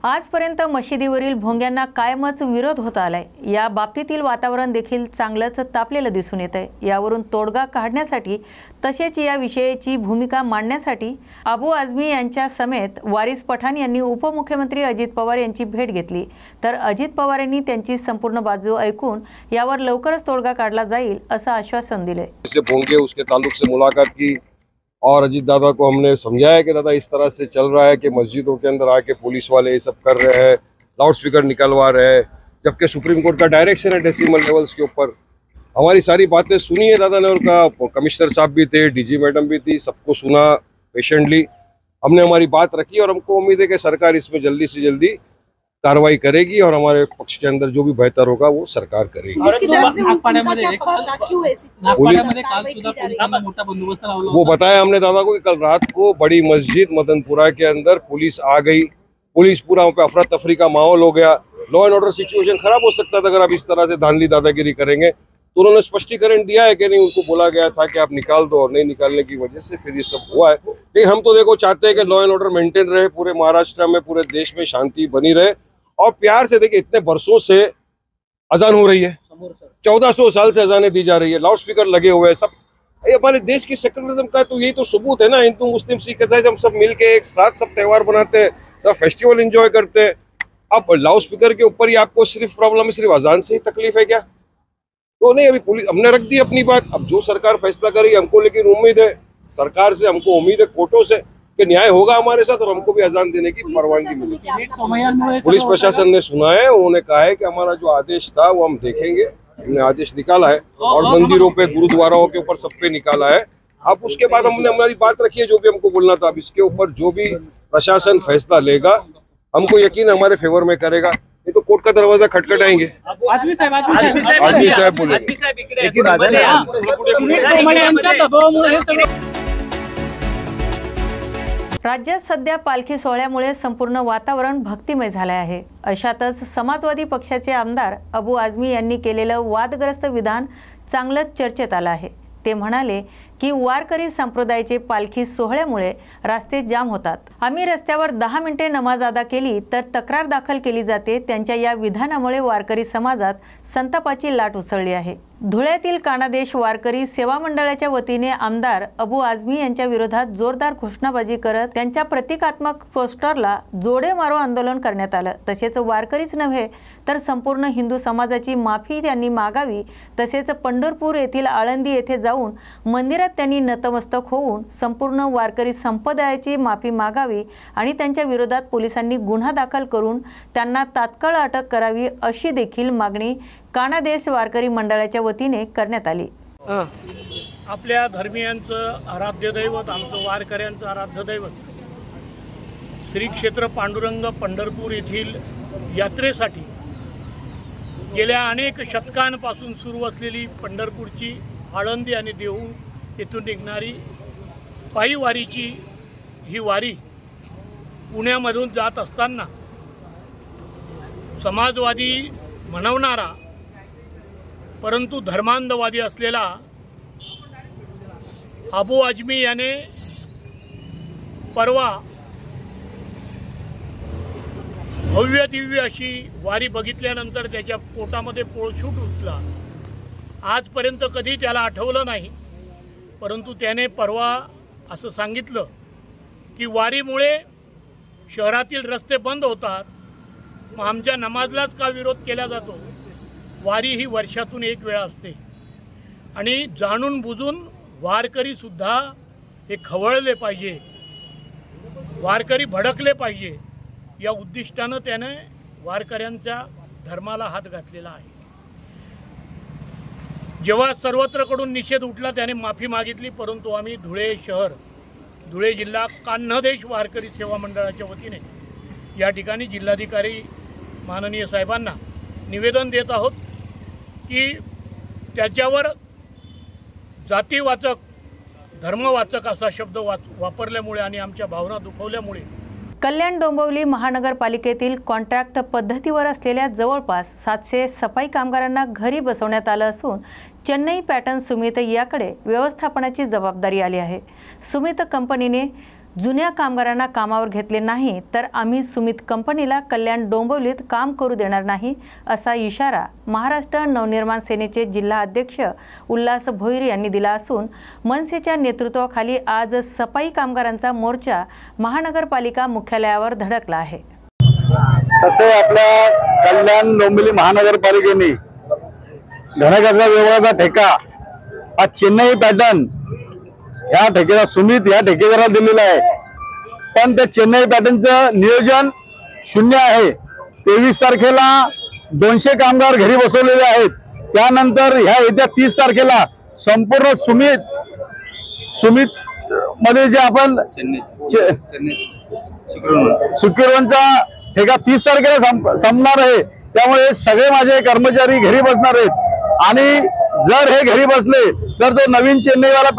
आजपर्यंत मशिदीवरील भोंग्यांना कायमच विरोध होत आलाय। या बाबतीतील वातावरण देखील चांगलंच तापलेलं दिसून येतंय। यावरून तोडगा काढण्यासाठी तसेच या विषयाची भूमिका मांडण्यासाठी अबू आझमी यांच्या समेत वारिस पठाण यांनी उपमुख्यमंत्री अजित पवार यांची भेट घेतली। तर अजित पवार यांनी त्यांची संपूर्ण बाजू ऐकून यावर लवकरच तोडगा काढला जाईल असं आश्वासन दिले। भोंगे उसके ताल्लुक से मुलाकात की और अजीत दादा को हमने समझाया कि दादा इस तरह से चल रहा है कि मस्जिदों के अंदर आके पुलिस वाले ये सब कर रहे हैं, लाउड स्पीकर निकलवा रहे हैं, जबकि सुप्रीम कोर्ट का डायरेक्शन है डेसिमल लेवल्स के ऊपर। हमारी सारी बातें सुनी है दादा ने, उनका कमिश्नर साहब भी थे, डीजी मैडम भी थी, सबको सुना पेशेंटली। हमने हमारी बात रखी और हमको उम्मीद है कि सरकार इसमें जल्दी से जल्दी कार्रवाई करेगी और हमारे पक्ष के अंदर जो भी बेहतर होगा वो सरकार करेगी। वो बताया हमने दादा को कि कल रात को बड़ी मस्जिद मदनपुरा के अंदर पुलिस आ गई, पुलिस पूरा वहाँ पे अफरा तफरी का माहौल हो गया, लॉ एंड ऑर्डर सिचुएशन खराब हो सकता था अगर आप इस तरह से धांधली दादागिरी करेंगे। तो उन्होंने स्पष्टीकरण दिया है कि नहीं, उनको बोला गया था कि आप निकाल दो और नहीं निकालने की वजह से फिर ये सब हुआ है। लेकिन हम तो देखो चाहते हैं कि लॉ एंड ऑर्डर मेंटेन रहे, पूरे महाराष्ट्र में पूरे देश में शांति बनी रहे। और प्यार से देखिए, इतने बरसों से अजान हो रही है, 1400 साल से अजानें दी जा रही है, लाउड स्पीकर लगे हुए हैं, सब ये हमारे देश की सेक्युलरिज्म का तो यही तो सबूत है ना। हिंदू मुस्लिम सिख ईसाई हम सब मिलके एक साथ सब त्यौहार बनाते हैं, सब फेस्टिवल एंजॉय करते हैं। अब लाउड स्पीकर के ऊपर ही आपको सिर्फ प्रॉब्लम है, सिर्फ अजान से ही तकलीफ है क्या? तो नहीं, अभी पुलिस हमने रख दी अपनी बात, अब जो सरकार फैसला करेगी हमको लेकिन उम्मीद है सरकार से, हमको उम्मीद है कोर्टों से कि न्याय होगा हमारे साथ और हमको भी अजान देने की परवानगी मिलेगी। पुलिस प्रशासन ने सुना है, उन्होंने कहा है कि हमारा जो आदेश था वो हम देखेंगे, हमने आदेश निकाला है और मंदिरों पे गुरुद्वाराओं के ऊपर सब पे निकाला है। अब उसके बाद हमने हमारी बात रखी है जो भी हमको बोलना था। अब इसके ऊपर जो भी प्रशासन फैसला लेगा हमको यकीन हमारे फेवर में करेगा, नहीं तो कोर्ट का दरवाजा खटखटाएंगे। आजमी साहब बोले राज्यात सध्या पालखी सोहळ्यामुळे संपूर्ण वातावरण भक्तिमय झाले आहे। अशातच समाजवादी पक्षाचे आमदार अबू आझमी यांनी केलेलं वादग्रस्त विधान चांगलंच चर्चेत आलं आहे। ते म्हणाले की वारकरी संप्रदायाचे पालखी सोहळ्यामुळे रस्ते जाम होतात। आम्ही रस्त्यावर 10 मिनिटे नमाज अदा केली तर तक्रार दाखल केली जाते। त्यांच्या या विधानामुळे वारकरी समाजात संतापाची लाट उसळली आहे। धुळ्यातील कानादेश वारकरी सेवा मंडळाच्या वतीने आमदार अबू आझमी यांच्या विरोधात जोरदार घोषणाबाजी करत त्यांच्या प्रतिकात्मक पोस्टरला जोडे मारो आंदोलन करण्यात आलं। तसेच वारकरीच नव्हे तर संपूर्ण हिंदू समाजाची माफी त्यांनी मागावी। तसेच पंढरपूर येथील आळंदी येथे जाऊन मंदिरात त्यांनी नतमस्तक होऊन संपूर्ण वारकरी संप्रदायाची माफी मागावी आणि त्यांच्या विरोधात पोलिसांनी गुन्हा दाखल करून त्यांना तात्काळ अटक करावी अशी देखील मागणी कानादेश वारकरी मंडळाच्या वतीने करण्यात आली। आपल्या धर्मीयांचं आराध्य दैवत, आमचं वारकऱ्यांचं आराध्य दैवत श्री क्षेत्र पांडुरंग पंढरपूर येथील यात्रेसाठी गेल्या अनेक शतकांपासून सुरू असलेली पंढरपूरची आळंदी आणि देहू येथून निघणारी पायी वारीची ही वारी पुण्यामधून जात असताना समाजवादी म्हणवणारा परंतु धर्मांधवादी असलेला अबू आझमी याने परवा भव्य दिव्य अशी वारी बघितल्यानंतर त्याच्या पोटामध्ये पोळशूट उचला। आजपर्यंत कधी त्याला आठवलं नाही, परंतु त्याने परवा असं सांगितलं की वारीमुळे शहरातील रस्ते बंद होतात, मग आमच्या नमाजलाच का विरोध केला जातो? वारी ही वर्षातून एक वेळा असते आणि जाणून बुजून वारकरी सुद्धा हे खवळले पाहिजे, वारकरी भडकले पाहिजे या उद्दिष्टानं त्याने वारकऱ्यांच्या धर्माला हात घातलेला आहे। जेव्हा सर्वत्रकडून निषेध उठला त्याने माफी मागितली, परंतु आम्ही धुळे शहर, धुळे जिल्हा कान्हदेश वारकरी सेवा मंडळाच्या वतीने या ठिकाणी जिल्हाधिकारी माननीय साहेबांना निवेदन देत आहोत की त्याच्यावर जातीवाचक धर्मवाचक असा शब्द वापरल्यामुळे आणि आमच्या भावना दुखवल्यामुळे कल्याण डोंबिवली महानगरपालिकेतील कॉन्ट्रॅक्ट पद्धतीवर असलेल्या जवळपास 700 सफाई कामगारांना घरी बसवण्यात आलं असून चेन्नई पॅटर्न सुमित याकडे व्यवस्थापनाची जबाबदारी आली आहे। सुमित कंपनीने जुन्या कामगारांना कामावर घेतले नाही तर आम्ही सुमित कंपनीला कल्याण डोंबिवलीत काम करू देणार नाही असा इशारा महाराष्ट्र नवनिर्माण सेनेचे जिल्हा अध्यक्ष उल्हास भोईर यांनी दिला असून मनसेच्या नेतृत्वाखाली आज सफाई कामगारांचा मोर्चा महानगरपालिका मुख्यालयावर धडकला आहे। तसे आपल्या कल्याण डोंबिवली महानगरपालिकेने घनकचरा विभागाचा ठेका हा चेन्नई पॅटर्न या ठेकेदार सुमित या ठेकेदाराला दिलेला आहे, पण त्या चेन्नई पॅटर्नचं नियोजन शून्य आहे। 23 तारखेला 200 कामगार घरी बसवलेले आहेत। त्यानंतर ह्या येत्या 30 तारखेला संपूर्ण सुमित मध्ये जे आपण शुक्रवारचा ठेका 30 तारखेला संपणार आहे। त्यामुळे सगळे माझे कर्मचारी घरी बसणार आहेत आणि जर हे घरी बसले तर तो नवीन चेन्नईवाला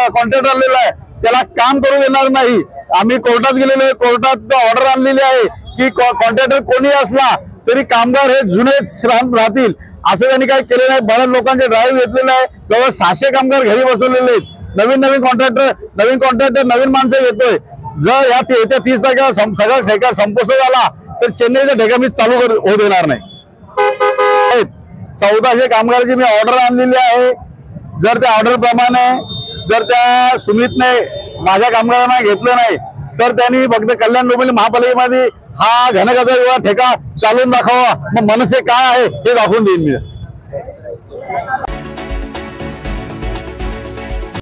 कॉन्ट्रॅक्टर आलेला आहे त्याला काम करू देणार नाही। आम्ही कोर्टात गेलेलो आहे, कोर्टात ऑर्डर आणलेली आहे की कॉन्ट्रॅक्टर कोणी असला तरी कामगार हे जुनेच राहतील असं त्यांनी काही केले नाही। बऱ्याच लोकांचे ड्राईव्ह घेतलेले आहे, जवळ 600 कामगार घरी बसवलेले आहेत। नवीन कॉन्ट्रॅक्टर नवीन माणसं घेतोय। जर या येत्या 30 तारखेला सगळा ठेका संपोषण झाला तर चेन्नईचा ठेका मी चालू होऊ देणार नाही। 1400 कामगारांची मी ऑर्डर आणलेली आहे। जर त्या ऑर्डर प्रमाणे जर त्या सुमितने माझ्या कामगारांना घेतलं नाही तर त्यांनी फक्त कल्याण डोंबिवली महापालिकेमध्ये हा घनकचरा विभाग ठेका चालून दाखवा, मग मनसे काय आहे हे दाखवून देईन मी।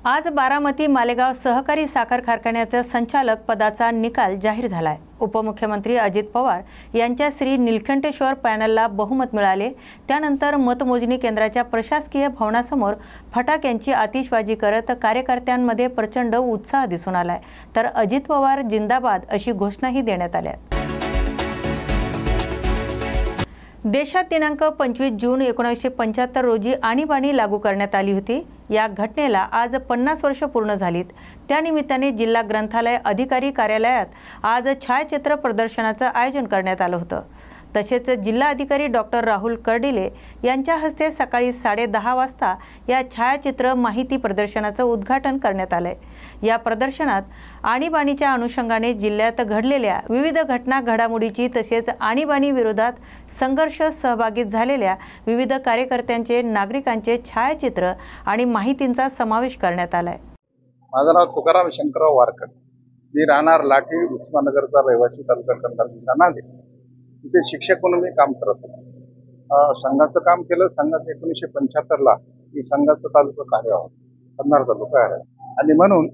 आज बारामती मालेगाव सहकारी साखर कारखान्याच्या संचालक पदाचा निकाल जाहीर झालाय। उपमुख्यमंत्री अजित पवार यांच्या श्री नीलकंठेश्वर पॅनलला बहुमत मिळाले। त्यानंतर मतमोजणी केंद्राच्या प्रशासकीय भवनासमोर फटाक्यांची आतिषबाजी करत कार्यकर्त्यांमध्ये प्रचंड उत्साह दिसून आलाय, तर अजित पवार जिंदाबाद अशी घोषणाही देण्यात आल्या। देशात दिनांक 25 जून 1975 रोजी आणीबाणी लागू करण्यात आली होती। या घटनेला आज 50 वर्ष पूर्ण झालीत। त्यानिमित्ताने जिल्हा ग्रंथालय अधिकारी कार्यालयात आज छायाचित्र प्रदर्शनाचं आयोजन करण्यात आलं होतं। तसेच जिल्हा अधिकारी डॉक्टर राहुल कर्डिले यांच्या हस्ते सकाळी 10:30 वाजता या छायाचित्र माहिती प्रदर्शनाचं उद्घाटन करण्यात आलंय। या प्रदर्शनात आणीबाणीच्या अनुषंगाने जिल्ह्यात घडलेल्या विविध घटना घडामोडीची तसेच आणीबाणी विरोधात संघर्ष सहभागी झालेल्या विविध कार्यकर्त्यांचे नागरिकांचे छायाचित्र आणि माहितींचा समावेश करण्यात आलाय। माझं नाव तुकाराम शंकरराव वारकर, मी राहणार लाठी उस्मानगरचा रहिवासी, तालुका कंधार, जिल्हा नांदेड। तिथे शिक्षक म्हणून मी काम करत होतो। संघाचं काम केलं। संघात 1975ला मी संघाचं तालुका कार्य आहोत, कंधार तालुका आहे आणि म्हणून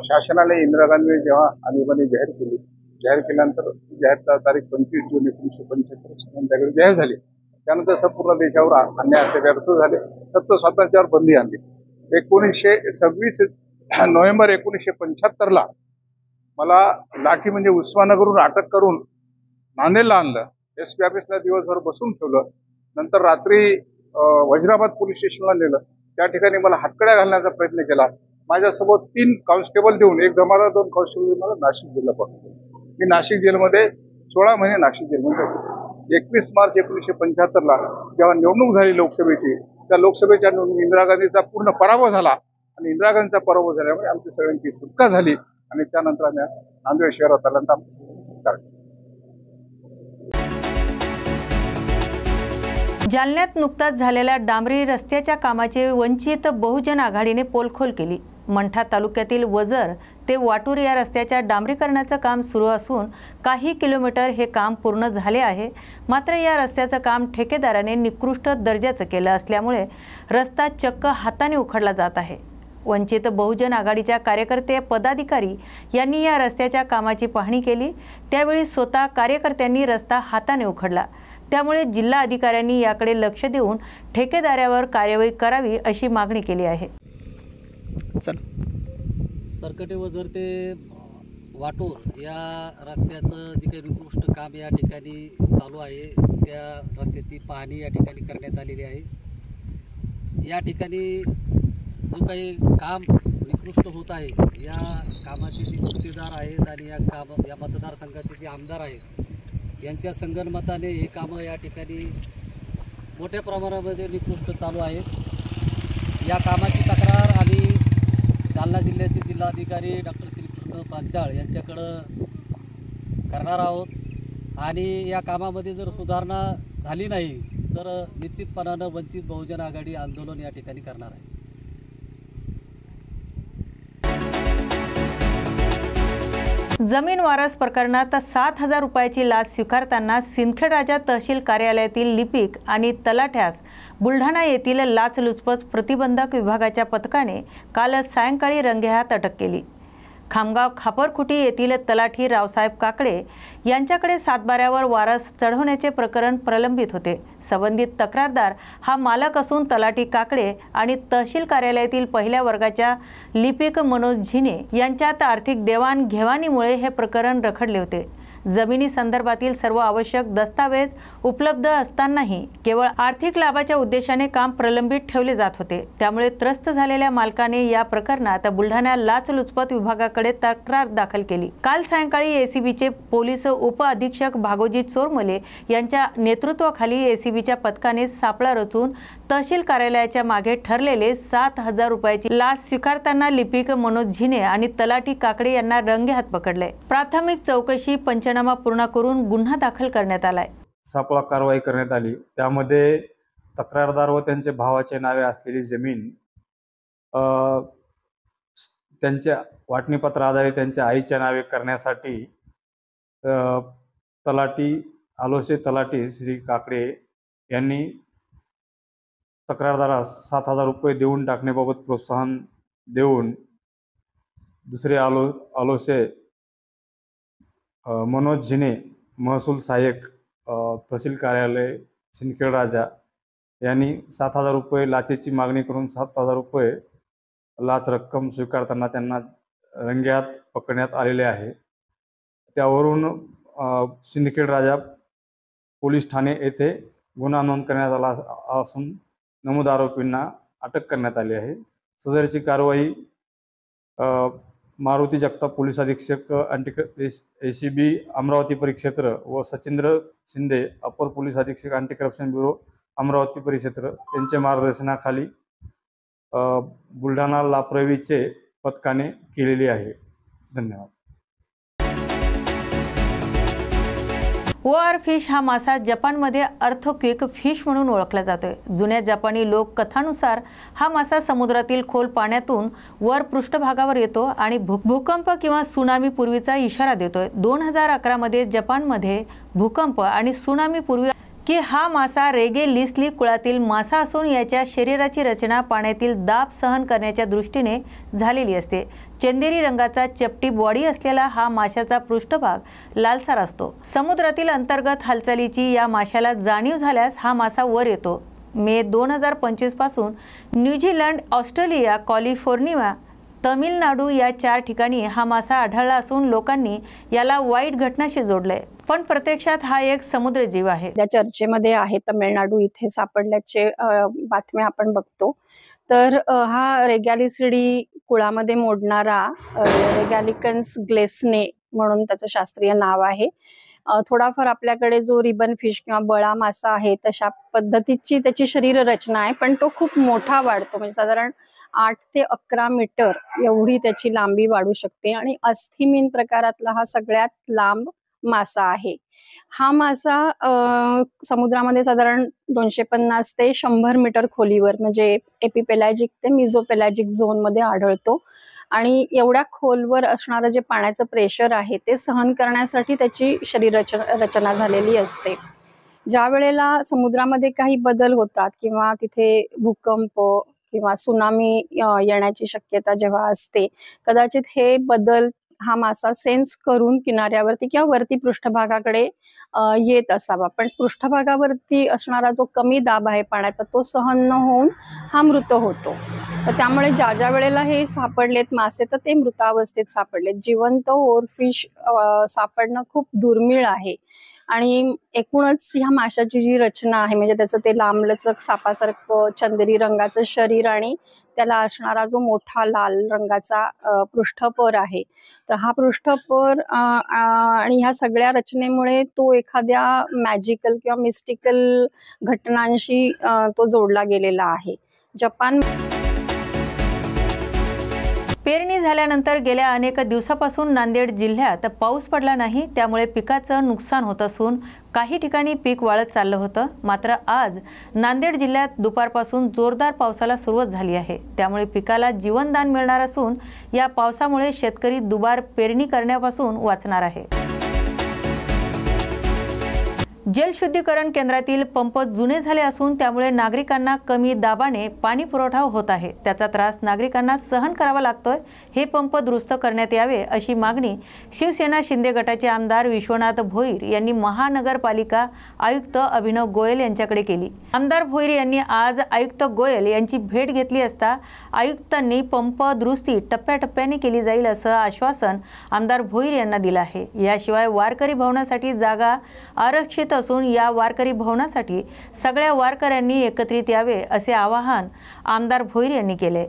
शासनाने इंदिरा गांधी जेव्हा आणीबाणी जाहीर केल्यानंतर जाहीर तारीख 25 जून 1975 संध्याकाळी जाहीर झाली। त्यानंतर संपूर्ण देशावर अन्याय अत्याचार सुरू झाले। सत्ता स्वातंत्र्यावर बंदी आणली। 26 नोव्हेंबर 1975ला मला लाठी म्हणजे उस्मानगरहून अटक करून नांदेडला आणलं। एसपी ऑफिसला दिवसभर बसून ठेवलं। नंतर रात्री वज्राबाद पोलीस स्टेशनला नेलं। त्या ठिकाणी मला हातकड्या घालण्याचा प्रयत्न केला। माझ्यासोबत 3 कॉन्स्टेबल देऊन, एक जमादार, 2 कॉन्स्टेबल मला नाशिक जिल्हा पाठवलं। मी नाशिक जेलमध्ये 16 महिने नाशिक जेलमध्ये होतो। 21 मार्च 1975ला जेव्हा निवडणूक झाली लोकसभेची, त्या लोकसभेच्या निवडणूक इंदिरा गांधीचा पूर्ण पराभव झाला आणि इंदिरा गांधीचा पराभव झाल्यामुळे आमची सगळ्यांची सुटका झाली आणि त्यानंतर आम्ही नांदेड शहरात आल्यानंतर आमची सगळ्यांची सुटका झाली। जालन्यात नुकताच झालेल्या डांबरी रस्त्याच्या कामाची वंचित बहुजन आघाडीने पोलखोल केली। मंठा तालुक्यातील वजर ते वाटूर या रस्त्याच्या डांबरीकरणाचं काम सुरू असून काही किलोमीटर हे काम पूर्ण झाले आहे। मात्र या रस्त्याचं काम ठेकेदाराने निकृष्ट दर्जाचं केलं असल्यामुळे रस्ता चक्क हाताने उखडला जात आहे। वंचित बहुजन आघाडीच्या कार्यकर्ते पदाधिकारी यांनी या रस्त्याच्या कामाची पाहणी केली। त्यावेळी स्वतः कार्यकर्त्यांनी रस्ता हाताने उखडला। त्यामुळे जिल्हा अधिकाऱ्यांनी याकडे लक्ष देऊन ठेकेदारावर कार्यवाही करावी अशी मागणी केली आहे। सरकटे वजर ते वाटूर या रस्त्याचं जे काही निकृष्ट काम या ठिकाणी चालू आहे, त्या रस्त्याची पाहणी या ठिकाणी करण्यात आलेली आहे। या ठिकाणी जो काही काम निकृष्ट होत आहे, या कामाचे जे गुत्तेदार आहेत आणि या मतदारसंघाचे जे आमदार आहेत यांच्या संगनमताने हे कामं या ठिकाणी मोठ्या प्रमाणामध्ये निकृष्ट चालू आहेत। या कामाची तक्रार आम्ही जालना जिल्ह्याचे जिल्हाधिकारी डॉक्टर श्री डॉक्टर पांचाळ यांच्याकडं करणार आहोत आणि या कामामध्ये जर सुधारणा झाली नाही तर निश्चितपणानं वंचित बहुजन आघाडी आंदोलन या ठिकाणी करणार आहे. जमीन वारस प्रकरणात 7,000 रुपयाची लाच स्वीकारताना सिंदखेडराजा तहसील कार्यालयातील लिपिक आणि तलाठ्यास बुलढाणा येथील लाचलुचपत प्रतिबंधक विभागाच्या पथकाने काल सायंकाळी रंगेहात अटक केली. खामगाव खापरखुटी येथील तलाठी रावसाहेब काकडे यांच्याकडे सातबाऱ्यावर वारस चढवण्याचे प्रकरण प्रलंबित होते. संबंधित तक्रारदार हा मालक असून तलाठी काकडे आणि तहसील कार्यालयातील पहिल्या वर्गाच्या लिपिक मनोज झिने यांच्यात आर्थिक देवाणघेवाणीमुळे हे प्रकरण रखडले होते. जमिनी संदर्भातील सर्व आवश्यक दस्तावेज उपलब्ध असतानाही केवळ आर्थिक लाभाच्या उद्देशाने काम प्रलंबित ठेवले जात होते. त्यामुळे त्रस्त झालेल्या मालकाने या प्रकरणात बुलढाणा लाचलुचपत विभागाकडे तक्रार दाखल केली. काल सायंकाळी एसीबीचे पोलीस उप अधीक्षक भागोजी चोरमले यांच्या नेतृत्वाखाली एसीबीच्या पथकाने सापळा रचून तहसील कार्यालयाच्या मागे ठरलेले 7,000 रुपयाची लाच स्वीकारताना लिपिक मनोज झिने आणि तलाठी काकडे यांना रंगेहात पकडले. प्राथमिक चौकशी पंचनामा पूर्ण करून गुन्हा दाखल करण्यात आलाय. सापळा कारवाई करण्यात आली. त्यामध्ये तक्रारदार व त्यांच्या भावाचे नावे असलेली जमीन त्यांच्या वाटणीपत्र आधारे त्यांच्या आईच्या नावे करण्यासाठी आलोसे तलाठी श्री काकडे यांनी तक्रारदारास 7,000 रुपये देऊन टाकण्याबाबत प्रोत्साहन देऊन दुसरे आलोसे मनोज झिने महसूल सहाय्यक तहसील कार्यालय सिंदखेडराजा यांनी 7,000 रुपये लाचेची मागणी करून 7,000 रुपये लाच रक्कम स्वीकारताना त्यांना रंगेहात पकडण्यात आलेले आहे. त्यावरून सिंदखेडराजा पोलीस ठाणे येथे गुन्हा नोंद करण्यात आला असून नमूद आरोपींना अटक करण्यात आली आहे. सदरची कारवाई मारुती जगताप पोलीस अधीक्षक एसीबी अमरावती परिक्षेत्र व सचिंद्र शिंदे अपर पोलीस अधीक्षक अँटी करप्शन ब्युरो अमरावती परिक्षेत्र यांच्या मार्गदर्शनाखाली बुलढाणा लाप्रवीचे पथकाने केलेली आहे. धन्यवाद. ओआर फिश हा मासा जपानमध्ये अर्थक्वेक फिश म्हणून ओळखला जातोय. जुन्या जपानी लोककथानुसार हा मासा समुद्रातील खोल पाण्यातून वर पृष्ठभागावर येतो आणि भूकंप किंवा सुनामी पूर्वीचा इशारा देतोय. 2011 मध्ये जपानमध्ये भूकंप आणि सुनामी पूर्वी की हा मासा रेगे लिस्ली कुळातील मासा असून याच्या शरीराची रचना पाण्यातील दाब सहन करण्याच्या दृष्टीने झालेली असते. चंदेरी रंगाचा चपटी बॉडी असलेला हा माशाचा पृष्ठभाग लालसर असतो. समुद्रातील अंतर्गत हालचालीची या माशाला जाणीव झाल्यास हा मासा वर येतो. मे 2025 पासून न्यूझीलंड, ऑस्ट्रेलिया, कॅलिफोर्निया, तमिळनाडू या 4 ठिकाणी हा मासा आढळला असून लोकांनी याला वाईट घटनाशी जोडलंय. पण प्रत्यक्षात हा एक समुद्रजीव आहे. त्या चर्चेमध्ये आहे तमिळनाडू इथे सापडल्याचे बातम्या आपण बघतो. तर हा रेगॅलिसिडी कुळामध्ये मोडणारा रेगॅलिकन्स ग्लेसने म्हणून त्याचं शास्त्रीय नाव आहे. थोडाफार आपल्याकडे जो रिबन फिश किंवा बळा मासा आहे तशा पद्धतीची त्याची शरीर रचना आहे, पण तो खूप मोठा वाढतो. म्हणजे साधारण 8 ते 11 मीटर एवढी त्याची लांबी वाढू शकते आणि अस्थिमीन प्रकारातला हा सगळ्यात लांब मासा आहे. हा मासा समुद्रामध्ये साधारण 250 ते 100 मीटर खोलीवर म्हणजे एपिपेलॅजिक ते मिझोपेलॅजिक झोन मध्ये आढळतो आणि एवढ्या खोलवर असणारं जे पाण्याचं प्रेशर आहे ते सहन करण्यासाठी त्याची शरीर रचना झालेली असते. ज्या वेळेला समुद्रामध्ये काही बदल होतात किंवा तिथे भूकंप किंवा सुनामी येण्याची शक्यता जेव्हा असते, कदाचित हे बदल हा मासा सेन्स करून किनाऱ्यावरती किंवा वरती पृष्ठभागाकडे येत असावा, पण पृष्ठभागावरती असणारा जो कमी दाब आहे पाण्याचा तो सहन न होऊन हा मृत होतो. तर त्यामुळे ज्या वेळेला हे सापडलेत मासे तर ते मृतावस्थेत सापडलेत. जिवंत ओरफिश सापडणं खूप दुर्मिळ आहे आणि एकूणच ह्या माशाची जी रचना आहे म्हणजे त्याचं ते लांबलचक सापासारखं चंदेरी रंगाचं शरीर आणि त्याला असणारा जो मोठा लाल रंगाचा पृष्ठपर आहे, तर हा पृष्ठपर आणि ह्या सगळ्या रचनेमुळे तो एखाद्या मॅजिकल किंवा मिस्टिकल घटनांशी तो जोडला गेलेला आहे. पेरणी झाल्यानंतर गेल्या अनेक दिवसापासून नांदेड जिल्ह्यात पाऊस पडला नाही, त्यामुळे पिकाचं नुकसान होत असून काही ठिकाणी पीक वाळत चाललं होतं। मात्र आज नांदेड जिल्ह्यात दुपारपासून जोरदार पावसाला सुरुवात झाली आहे, त्यामुळे पिकाला जीवनदान मिळणार असून या पावसामुळे शेतकरी दुबार पेरणी करण्यापासून वाचणार आहे। जलशुद्धीकरण केंद्रातील पंप जुने झाले असून त्यामुळे नागरिकांना कमी दाबाने पाणी पुरवठा होत आहे, त्याचा त्रास नागरिकांना सहन करावा लागतोय। हे पंप दुरुस्त करण्यात यावे अशी मागणी शिवसेना शिंदे गटाचे आमदार विश्वनाथ भोईर यांनी महानगरपालिका आयुक्त अभिनव गोयल यांच्याकडे केली। आमदार भोईर यांनी आज आयुक्त गोयल यांची भेट घेतली असता आयुक्तांनी पंप दुरुस्ती टप्प्याटप्प्याने केली जाईल असं आश्वासन आमदार भोईर यांना दिलं आहे। याशिवाय वारकरी भवनासाठी जागा आरक्षित असून या वारकरी भवनासाठी सगळ्या वारकऱ्यांनी एकत्रित यावे असे आवाहन आमदार भोईर यांनी केले।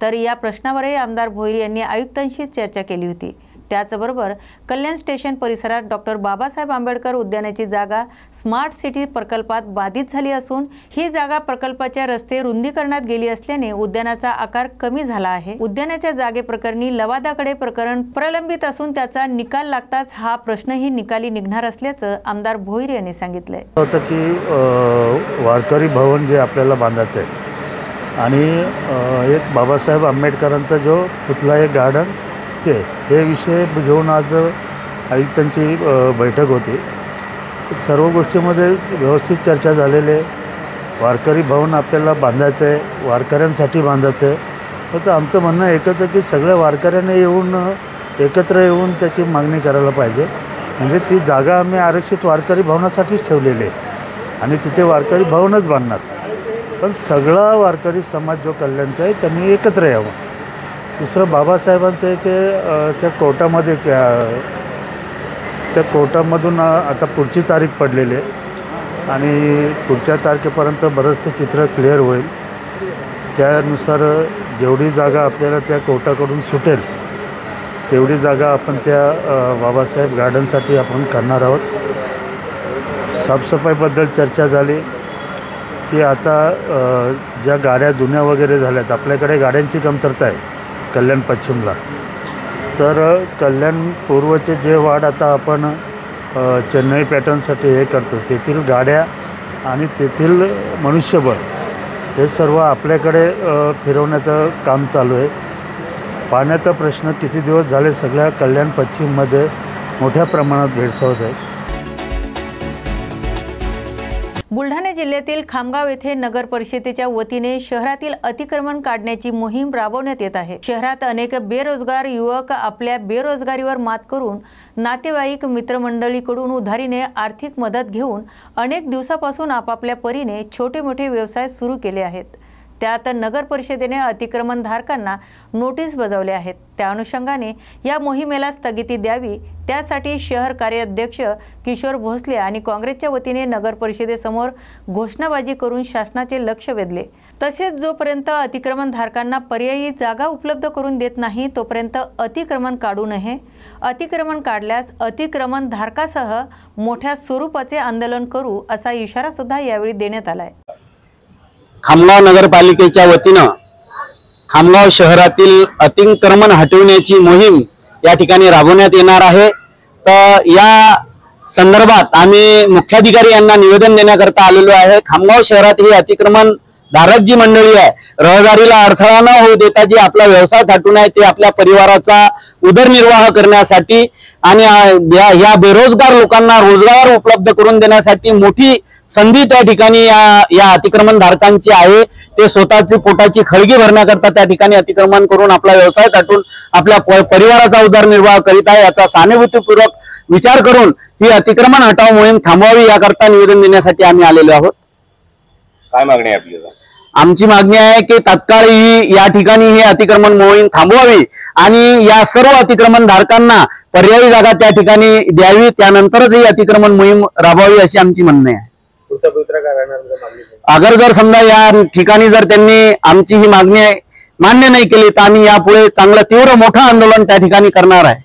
तर या प्रश्नावरही आमदार भोईर यांनी आयुक्तांशी चर्चा केली होती। त्याचबरोबर कल्याण स्टेशन परिसरात डॉक्टर बाबासाहेब आंबेडकर उद्यानाची जागा स्मार्ट सिटी प्रकल्पात बाधित झाली असून ही जागा प्रकल्पाच्या रस्ते रुंदीकरणात गेली असल्याने उद्यानाचा आकार कमी झाला आहे। उद्यानाच्या जागेप्रकरणी लवादाकडे प्रकरण प्रलंबित असून त्याचा निकाल लागताच हा प्रश्नही निकाली निघणार असल्याचं आमदार भोईर यांनी सांगितलंय। होतं की वारकरी भवन जे आपल्याला बांधायचं आहे आणि एक बाबासाहेब आंबेडकरांचा जो पुतळा आहे गार्डन हे विषय घेऊन आज आयुक्तांची बैठक होती। सर्व गोष्टींमध्ये व्यवस्थित चर्चा झालेली आहे। वारकरी भवन आपल्याला बांधायचं आहे, वारकऱ्यांसाठी बांधायचं आहे। तर आमचं म्हणणं एकच आहे की सगळ्या वारकऱ्यांनी येऊन एकत्र येऊन त्याची मागणी करायला पाहिजे। म्हणजे ती जागा आम्ही आरक्षित वारकरी भवनासाठीच ठेवलेली आहे आणि तिथे वारकरी भवनच बांधणार, पण सगळा वारकरी समाज जो कल्याणचा आहे त्यांनी एकत्र यावं। दुसरं बाबासाहेबांचं त्या कोर्टामध्ये त्या कोर्टामधून आता पुढची तारीख पडलेली आहे आणि पुढच्या तारखेपर्यंत बरंचसं चित्र क्लिअर होईल। त्यानुसार जेवढी जागा आपल्याला त्या कोर्टाकडून सुटेल तेवढी जागा आपण त्या बाबासाहेब गार्डनसाठी आपण करणार आहोत। साफसफाईबद्दल चर्चा झाली की आता ज्या गाड्या जुन्या वगैरे झाल्यात, आपल्याकडे गाड्यांची कमतरता आहे कल्याण पश्चिमला, तर कल्याण पूर्वचे जे वार्ड आता आपण चेन्नई पॅटर्नसाठी हे करतो तेथील गाड्या आणि तेथील मनुष्यबळ हे सर्व आपल्याकडे फिरवण्याचं काम चालू आहे। पाण्याचा प्रश्न किती दिवस झाले सगळ्या कल्याण पश्चिममध्ये मोठ्या प्रमाणात भेडसावत आहे। बुलढाणा जिल्ह्यातील खामगाव येथे नगर परिषदेच्या वतीने शहरातील अतिक्रमण काढण्याची मोहीम राबवण्यात येत आहे। शहरात अनेक बेरोजगार युवक आपल्या बेरोजगारीवर मात करून नातेवाईक मित्रमंडळीकडून उधारीने आर्थिक मदत घेऊन अनेक दिवसापासून आपापल्या परीने छोटे मोठे व्यवसाय सुरू केले आहेत। त्यात नगर परिषदेने अतिक्रमणधारकांना नोटीस बजावले आहेत। त्या अनुषंगाने या मोहिमेला स्थगिती द्यावी, त्यासाठी शहर कार्याध्यक्ष किशोर भोसले आणि काँग्रेसच्या वतीने नगर परिषदेसमोर घोषणाबाजी करून शासनाचे लक्ष वेधले। तसेच जोपर्यंत अतिक्रमणधारकांना पर्यायी जागा उपलब्ध करून देत नाही तोपर्यंत अतिक्रमण काढू नये। अतिक्रमण काढल्यास अतिक्रमणधारकासह मोठ्या स्वरूपाचे आंदोलन करू असा इशारा सुद्धा यावेळी देण्यात आलाय। खामगाव नगरपालिकेच्या वतीनं खामगाव शहरातील अतिक्रमण हटविण्याची मोहीम या ठिकाणी राबवण्यात येणार आहे। तर या संदर्भात आम्ही मुख्याधिकारी यांना निवेदन देण्याकरता आलेलो आहे। खामगाव शहरात ही अतिक्रमण धारक जी मंडळी आहे, रहदारीला अडथळा न होऊ देता जी आपला व्यवसाय थाटून आहे ते आपल्या परिवाराचा उदरनिर्वाह करण्यासाठी आणि या बेरोजगार लोकांना रोजगार उपलब्ध करून देण्यासाठी मोठी संधी त्या ठिकाणी या अतिक्रमण धारकांची आहे। ते स्वतःची पोटाची खळगी भरण्याकरता त्या ठिकाणी अतिक्रमण करून आपला व्यवसाय थाटून आपल्या परिवाराचा उदरनिर्वाह करीत आहे। याचा सहानुभूतीपूर्वक विचार करून ही अतिक्रमण हटाव मोहीम थांबवावी याकरता निवेदन देण्यासाठी आम्ही आलेलो आहोत। काय मागणी आहे आपली? आमची मागणी आहे की तात्काळ या ठिकाणी ही अतिक्रमण मोहीम थांबवावी आणि या सर्व अतिक्रमण धारकांना पर्यायी जागा त्या ठिकाणी द्यावी, त्यानंतरच ही अतिक्रमण मोहीम राबवावी अशी आमची म्हणणे आहे। अगर जर समजा या ठिकाणी जर त्यांनी आमची ही मागणी मान्य नाही केली तर आम्ही यापुढे चांगलं तीव्र मोठं आंदोलन त्या ठिकाणी करणार आहे।